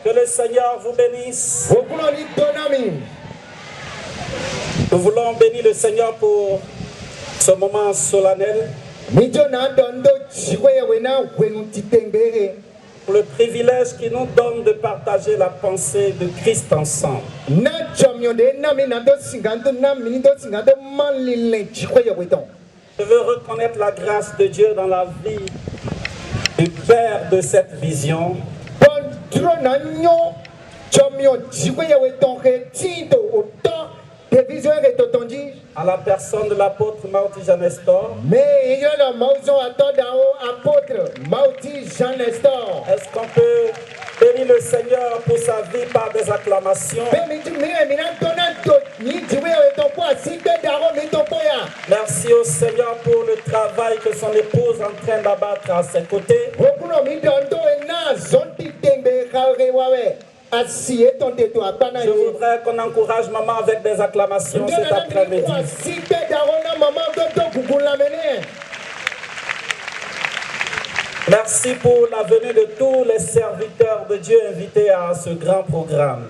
Que le Seigneur vous bénisse. Nous voulons bénir le Seigneur pour ce moment solennel. Pour le privilège qu'il nous donne de partager la pensée de Christ ensemble. Je veux reconnaître la grâce de Dieu dans la vie du Père de cette vision. À la personne de l'apôtre Mauti Jean Nestor. Est-ce qu'on peut bénir le Seigneur pour sa vie par des acclamations? Merci au Seigneur pour le travail que son épouse est en train d'abattre à ses côtés. Je voudrais qu'on encourage maman avec des acclamations cet après-midi. Merci pour la venue de tous les serviteurs de Dieu invités à ce grand programme.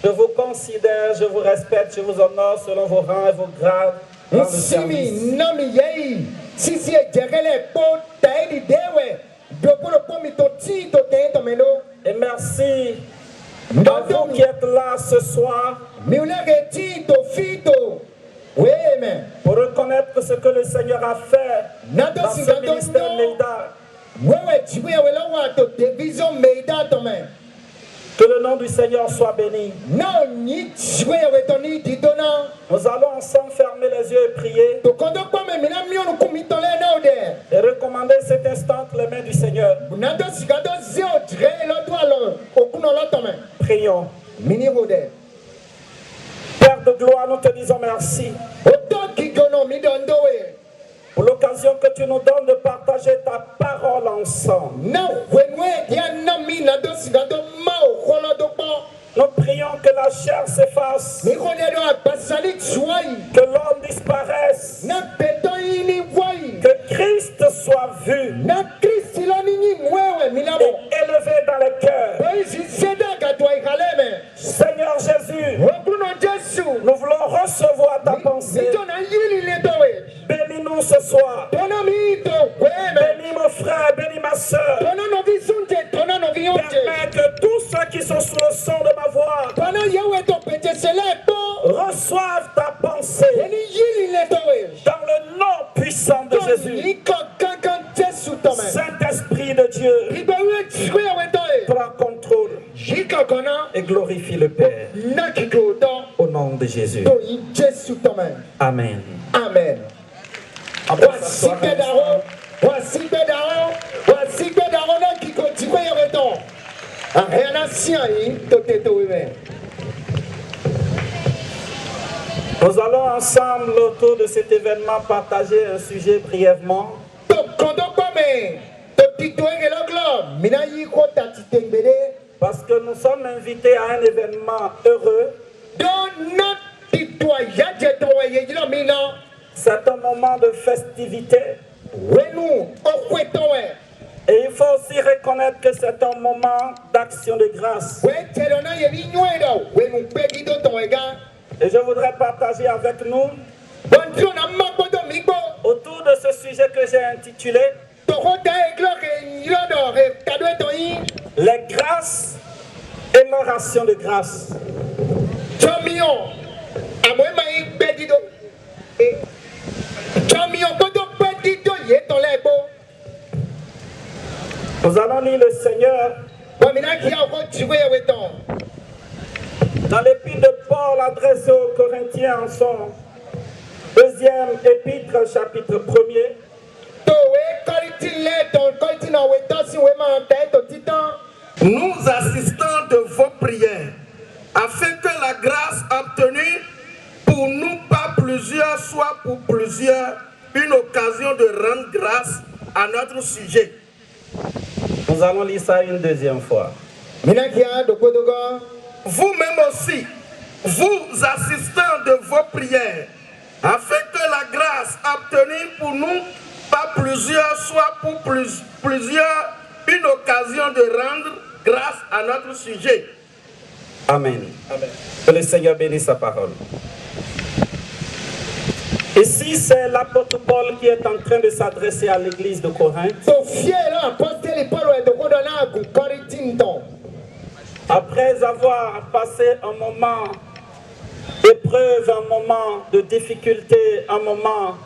Je vous considère, je vous respecte, je vous honore selon vos rangs et vos grades dans le service. Et merci à vous qui êtes là ce soir pour reconnaître ce que le Seigneur a fait dans ce ministère Meida. Que le nom du Seigneur soit béni. Nous allons ensemble fermer les yeux et prier. Et recommander cet instant les mains du Seigneur. Prions. Père de gloire, nous te disons merci pour l'occasion que tu nous donnes de partager ta parole ensemble. Nous prions que la chair s'efface, que l'homme disparaisse, que Christ soit vu et élevé dans les cœurs. Seigneur Jésus, nous voulons recevoir ta pensée. Bénis-nous ce soir. Bénis mon frère, bénis ma soeur. Permets que tous ceux qui sont sous le son de ma voix reçoivent ta pensée dans le nom puissant de Jésus. Saint-Esprit de Dieu, prends contrôle et glorifie le Père. Au nom de Jésus. Amen. Amen. Nous allons ensemble autour de cet événement partager un sujet brièvement. Parce que nous sommes invités à un événement heureux. C'est un moment de festivité. Et il faut aussi reconnaître que c'est un moment d'action de grâce. Et je voudrais partager avec nous autour de ce sujet que j'ai intitulé les grâces et l'oration de grâce. Nous allons lire le Seigneur dans l'épître de Paul adressé aux Corinthiens en son deuxième épître, chapitre 1er. Nous assistons de vos prières, afin que la grâce obtenue pour nous par plusieurs soit pour plusieurs une occasion de rendre grâce à notre sujet. Nous allons lire ça une deuxième fois. Vous-même aussi, vous assistants de vos prières, afin que la grâce obtenue pour nous pas plusieurs, soit pour plusieurs, une occasion de rendre grâce à notre sujet. Amen. Amen. Que le Seigneur bénisse sa parole. Ici, c'est l'apôtre Paul qui est en train de s'adresser à l'église de Corinthe. Après avoir passé un moment d'épreuve, un moment de difficulté, un moment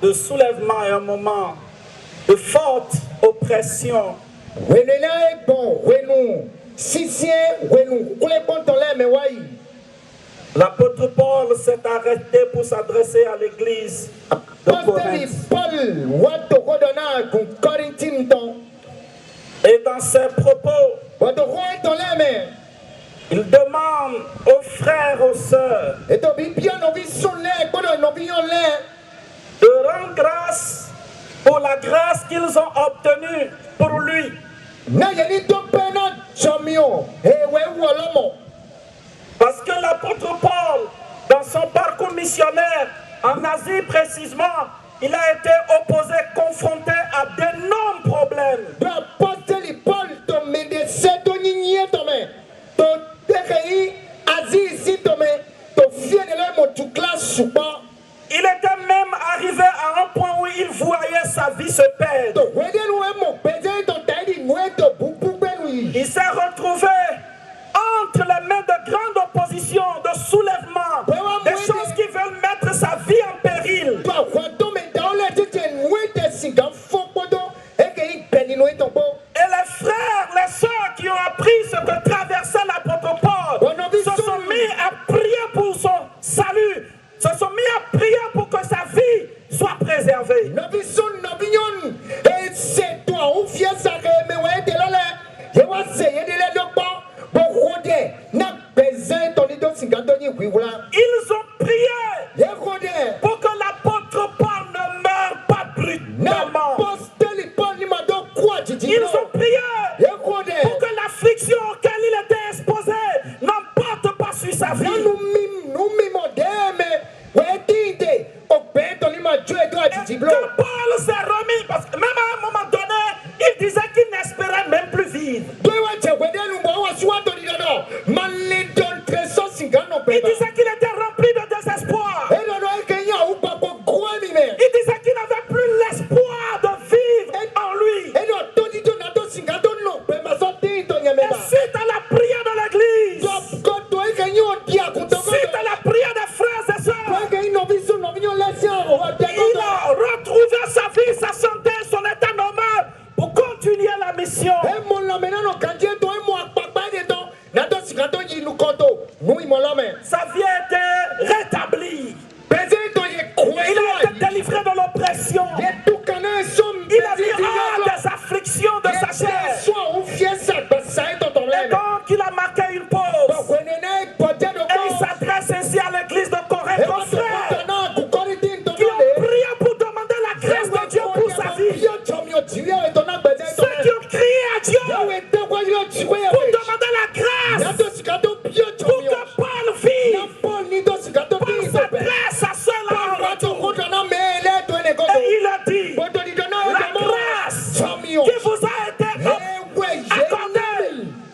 de soulèvement et un moment de forte oppression. L'apôtre Paul s'est arrêté pour s'adresser à l'église de Corinthe. Et dans ses propos, il demande aux frères, aux sœurs de rendre grâce pour la grâce qu'ils ont obtenue pour lui. Parce que l'apôtre Paul, dans son parcours missionnaire, en Asie précisément, il a été opposé, confronté à d'énormes problèmes. Il était même arrivé à un point où il voyait sa vie se perdre. Il s'est retrouvé entre les mains de grandes oppositions, de soulèvements, des choses qui veulent mettre sa vie en péril. Et les frères, les sœurs qui ont appris ce que traversait l'apôtre Paul se sont mis à prier pour son salut, se sont mis à prier pour que sa vie soit préservée. Ils ont prié pour que l'apôtre Paul ne meure pas brutalement. Ils ont prié pour que l'affliction auquel il était exposé n'emporte pas sur sa vie. Et que Paul s'est remis, parce que même à un moment donné, il disait qu'il n'espérait même plus vivre. Il disait qu'il était rempli de désespoir. Il disait qu'il n'avait plus l'espoir de vivre en lui. Et suite à la prière de l'église, suite à la prière des frères et sœurs, il a retrouvé sa vie, sa santé, son état normal pour continuer la mission. Sa vie a été rétablie. Il a été délivré de l'oppression. Il a vu des afflictions de sa chair. Et donc il a marqué une pause. Et il s'adresse ainsi à l'église de Corinthe, aux frères qui ont prié pour demander la grâce de Dieu pour sa vie. Ceux qui ont crié à Dieu pour demander la grâce pour que Paul vive. Paul s'adresse à ceux-là en retour. Et il a dit, la grâce qui vous a été accordée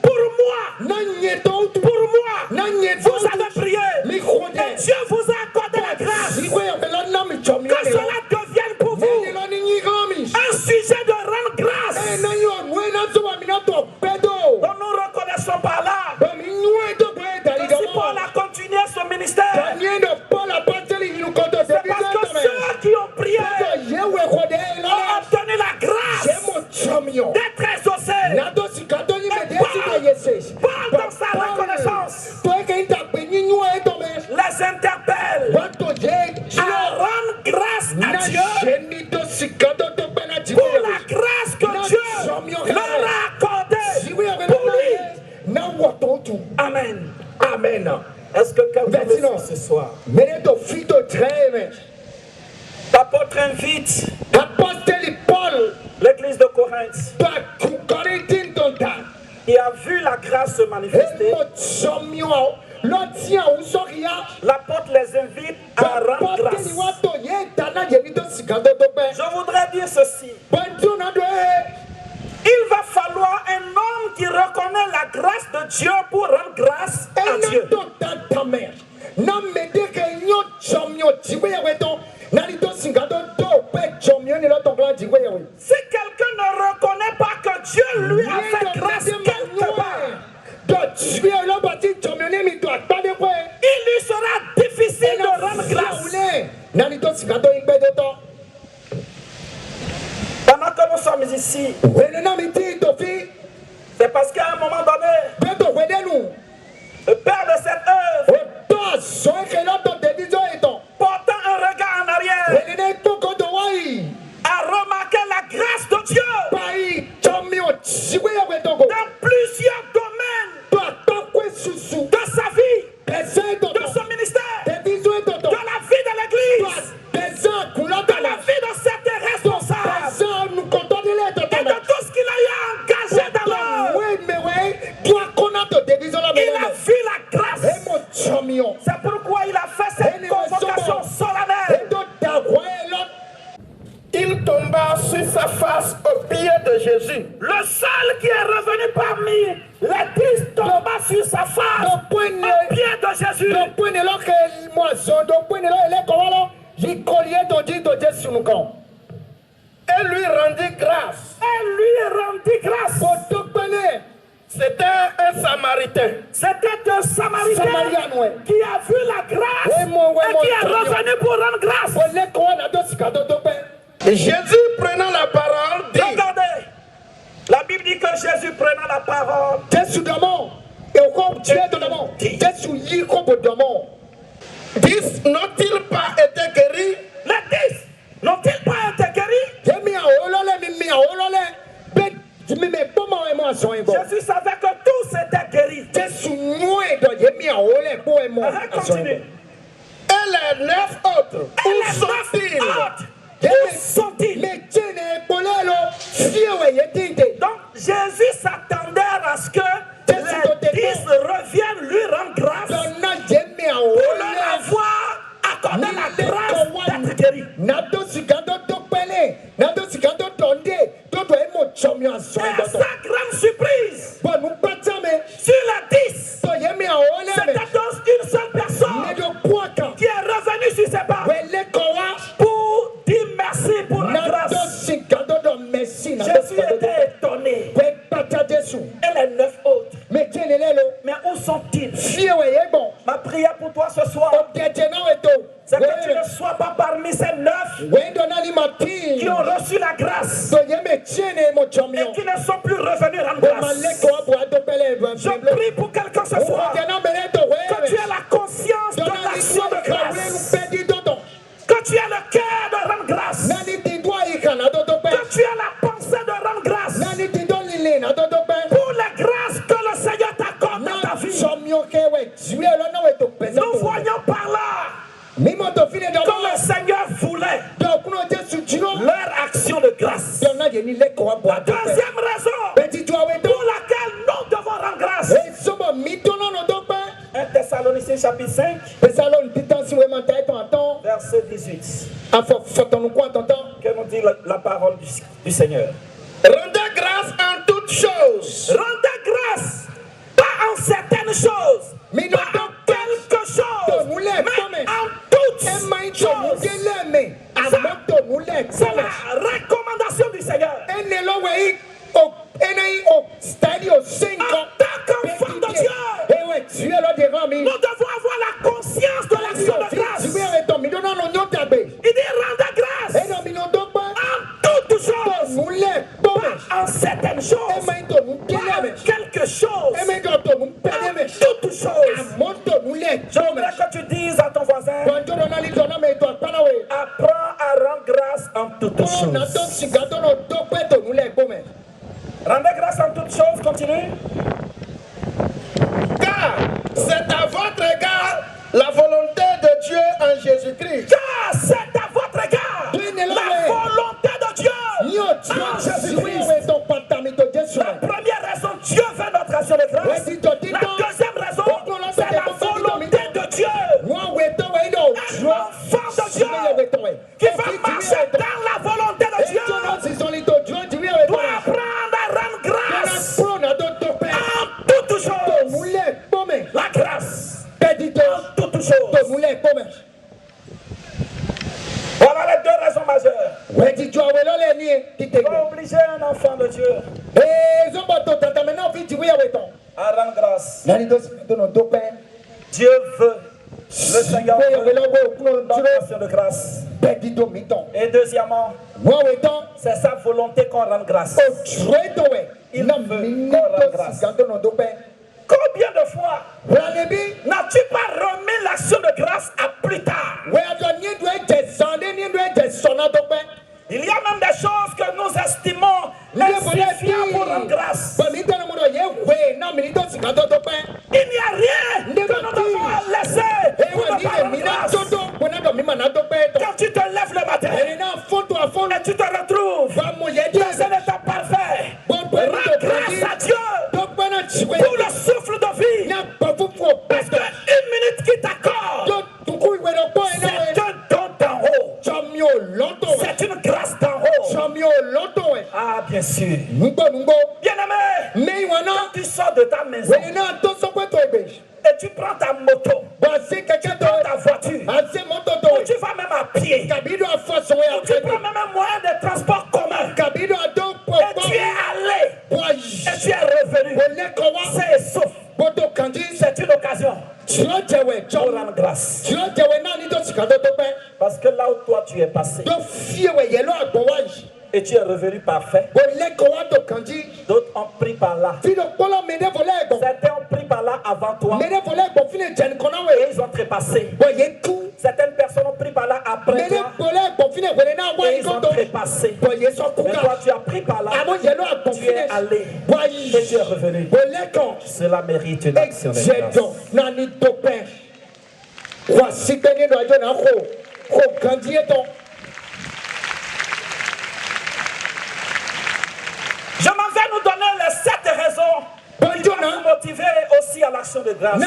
pour moi, vous avez prié. Et Dieu vous a accordé la grâce. Que cela devienne pour vous un sujet de rendre grâce. Donc nous reconnaissons par là que si Paul a continué son ministère, c'est parce que ceux qui ont prié ont obtenu la grâce d'être exaucés. Et Paul, dans sa reconnaissance, les interpelle à rendre grâce à Dieu pour la grâce que Dieu leur a accordée pour lui. Amen. Amen. Est-ce que quelqu'un me suit ce soir? L'apôtre invite l'église de Corinthe qui a vu la grâce se manifester. L'apôtre les invite à rendre grâce. Je j'aimerais dire ceci. Il va falloir un homme qui reconnaît la grâce de Dieu pour rendre grâce à Dieu. Si quelqu'un ne reconnaît pas que Dieu lui a fait grâce quelque part, il lui sera difficile de rendre grâce. Pendant que nous sommes ici, c'est parce qu'à un moment donné, le père de cette œuvre, portant un regard en arrière, a remarqué la grâce de Dieu dans plusieurs domaines de sa vie, de son ministère, de la vie de l'église, de la vie de certains responsables et de tout ce qu'il a eu engagé dans l'œuvre. Il a vu la grâce. C'est pourquoi il a fait cette convocation solennelle. Il tomba sur sa face au pied de Jésus. Le seul qui est revenu parmi les 10 tomba sur sa face au pied de Jésus. Et lui rendit grâce. C'était un Samaritain. C'était un Samaritain qui a vu la grâce et qui est revenu pour rendre grâce. Et Jésus prenant la parole dit. Regardez, la Bible dit que Jésus prenant la parole. Dix n'ont-ils pas été guéris? Les 10 n'ont-ils pas été guéris? Jésus savait que tous étaient guéris. Continue. Et les 9 autres, où sont-ils? Où sont-ils? Donc Jésus s'attendait à ce que les 10 reviennent lui rendre grâce pour leur avoir accordé la grâce d'être guéri. Et sa grande surprise, sur les 10, c'était donc une seule personne qui est revenue sur ses pas pour dire merci pour la grâce. Jésus était étonné. Et les 9 autres, mais où sont-ils? Ma prière pour toi ce soir, c'est que tu ne sois pas parmi ces 9 qui ont reçu la grâce et qui ne sont plus revenus rendre grâce. Je prie pour quelqu'un ce soir que tu aies la conscience de l'action de grâce, que tu aies le cœur de rendre grâce, que tu aies la pensée de rendre grâce pour les grâces que le Seigneur t'accorde dans ta vie. Nous voyons par là que le Seigneur voulait leur action de grâce. La deuxième raison pour laquelle nous devons rendre grâce, 1 Thessaloniciens chapitre 5, verset 18. Que nous dit la parole du Seigneur? Rendez grâce en toutes choses. Rendez grâce, pas en certaines choses, pas en quelque chose, mais en toutes choses. C'est la recommandation du Seigneur. En tant qu'enfant de Dieu, nous devons avoir la conscience de l'action de grâce. Il dit rendez grâce en toutes choses, pas en certaines choses, pas en quelque chose, en toutes choses. J'aimerais que tu dises à ton voisin, apprends à rendre grâce en toutes choses. Rendez grâce en toutes choses, continue. Car c'est à votre égard la volonté de Dieu en Jésus-Christ. Car c'est à votre égard la volonté de Dieu en Jésus-Christ. La première raison, Dieu veut notre action de grâce. La deuxième raison, c'est la volonté de Dieu. Un enfant de Dieu qui va marcher dans la volonté de Dieu va obliger un enfant de Dieu à rendre grâce. Dieu veut, le Seigneur veut l'onction de grâce. Et deuxièmement, c'est sa volonté qu'on rende grâce. Il veut qu'on rende grâce. Combien de fois n'as-tu pas remis l'action de grâce à plus tard? Il y a même des choses que nous estimons insignifiantes pour rendre grâce. Il n'y a rien que nous devons laisser pour ne pas rendre grâce. Quand tu te lèves le matin et tu te retrouves dans un état parfait, rends grâce à Dieu pour le souffle de vie. Parce qu'une minute qui t'accorde, c'est un don d'en haut. C'est une grâce d'en haut. Ah, bien sûr. Bien-aimé, quand tu sors de ta maison et tu prends ta moto, tu prends ta voiture, ou tu vas même à pied, ou tu prends même un moyen de transport commun, et tu es allé, et tu es revenu, c'est sauf. C'est une occasion pour rendre grâce. Parce que là où toi tu es passé, et tu es revenu parfait, d'autres ont pris par là. Certains ont pris par là avant toi, et ils ont trépassé. Certaines personnes ont pris par là après toi, et ils ont trépassé. Mais toi tu as pris par là, tu es allé, et tu es revenu. Cela mérite une action de grâce. Je m'en vais nous donner les 7 raisons qui doivent nous motiver aussi à l'action de grâce.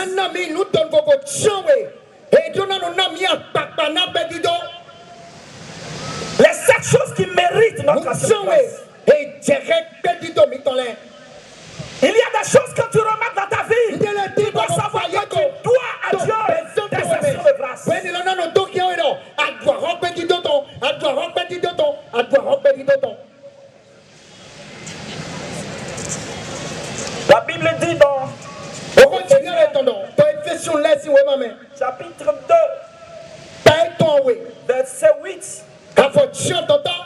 Les 7 choses qui méritent notre action de grâce. Il y a des choses que tu remarques dans ta vie. Tu dois savoir que tu dois à Dieu des actions de grâce. La Bible dit dans chapitre 2, verset 8,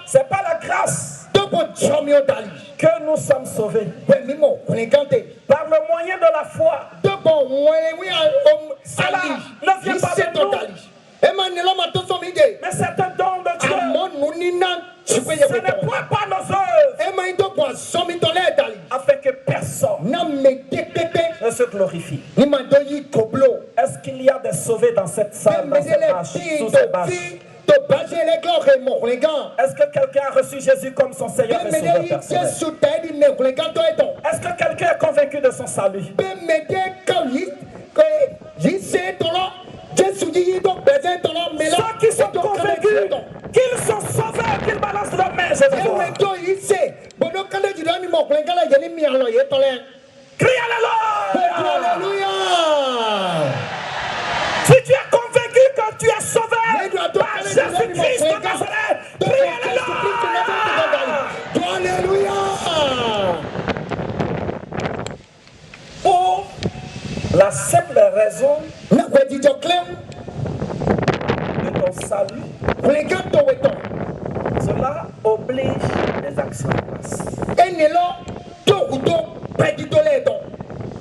c'est pas la grâce que nous sommes sauvés. Par le moyen de la foi. Cela ne vient pas de nous, mais c'est un don de Dieu. Ce n'est point par nos œuvres, afin que personne ne se glorifie. Est-ce qu'il y a des sauvés dans cette salle, dans cette bâche, sous cette bâche? Est-ce que quelqu'un a reçu Jésus comme son Seigneur et Sauveur personnel? Est-ce que quelqu'un est convaincu de son salut? Ceux qui sont convaincus qu'ils sont sauvés, qu'ils balancent leurs mains, je veux voir. Crie Alléluia! Si tu es convaincu que tu es sauvé par Jésus-Christ de Nazareth, crie Alléluia! Pour la simple raison de ton salut, cela oblige les actions de grâce.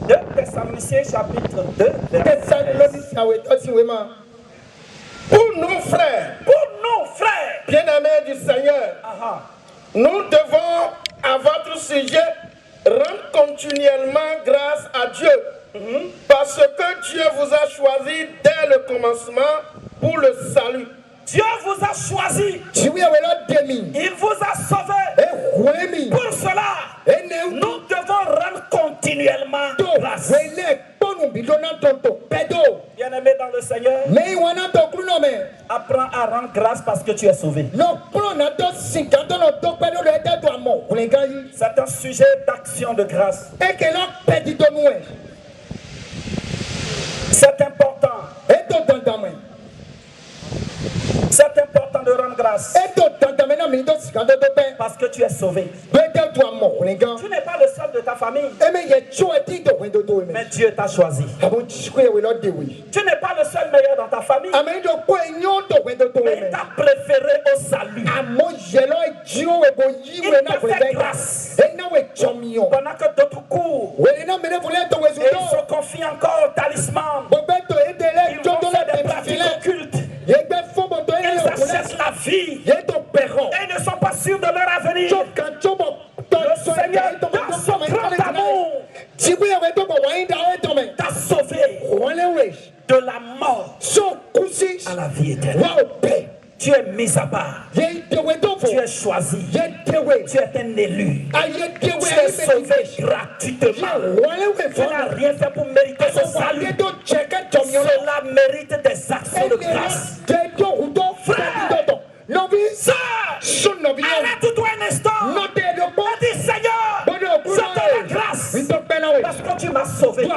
2 Thessaloniciens chapitre 2, verset 13. Pour nos frères, bien-aimés du Seigneur, nous devons, à votre sujet, rendre continuellement grâce à Dieu, parce que Dieu vous a choisi dès le commencement pour le salut. Dieu vous a choisi. Il vous a sauvé. Pour cela, nous devons rendre continuellement grâce. Bien-aimé dans le Seigneur, apprends à rendre grâce parce que tu es sauvé. C'est un sujet d'action de grâce. C'est important. C'est important de de rendre grâce. Parce que tu es sauvé. Tu n'es pas le seul de ta famille. Mais Dieu t'a choisi. Tu n'es pas le seul meilleur dans ta famille. Mais il t'a préféré au salut. Il t'a fait grâce. Pendant que d'autres courent. Et ils se confient encore au talisman. Ils vont faire des pratiques occultes. Ils achètent la vie. Et ils ne sont pas sûrs de leur avenir. Le Seigneur, dans son grand amour, t'a sauvé de la mort à la vie éternelle. Tu es mis à part. Tu es choisi. Tu es un élu. Tu es sauvé gratuitement. Tu n'as rien fait pour mériter ce salut. Cela mérite des actions de grâce. Frère, sœur, arrête-toi un instant. Et dis, Seigneur, je te rends grâce parce que tu m'as sauvé.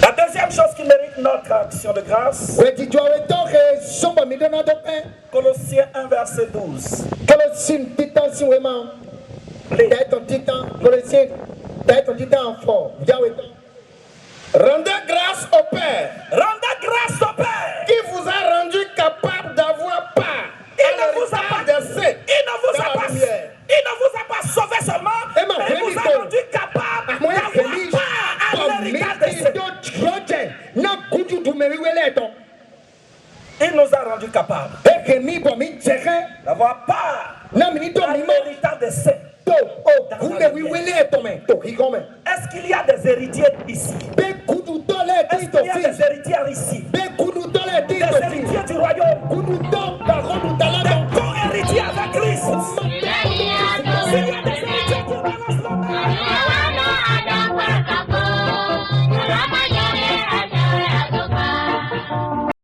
La deuxième chose qui mérite notre action de grâce, Colossiens 1, verset 12. Rendez grâce au Père. Rendez grâce au Père Qui vous a rendu capable d'avoir part. Il ne vous a pas sauvé seulement, mais il vous a rendu capable d'avoir part à l'héritage des saints. Il nous a rendu capable d'avoir part à l'héritage des saints. Est-ce qu'il y a des héritiers ici? Est-ce qu'il y a des héritières ici? Des héritiers du royaume?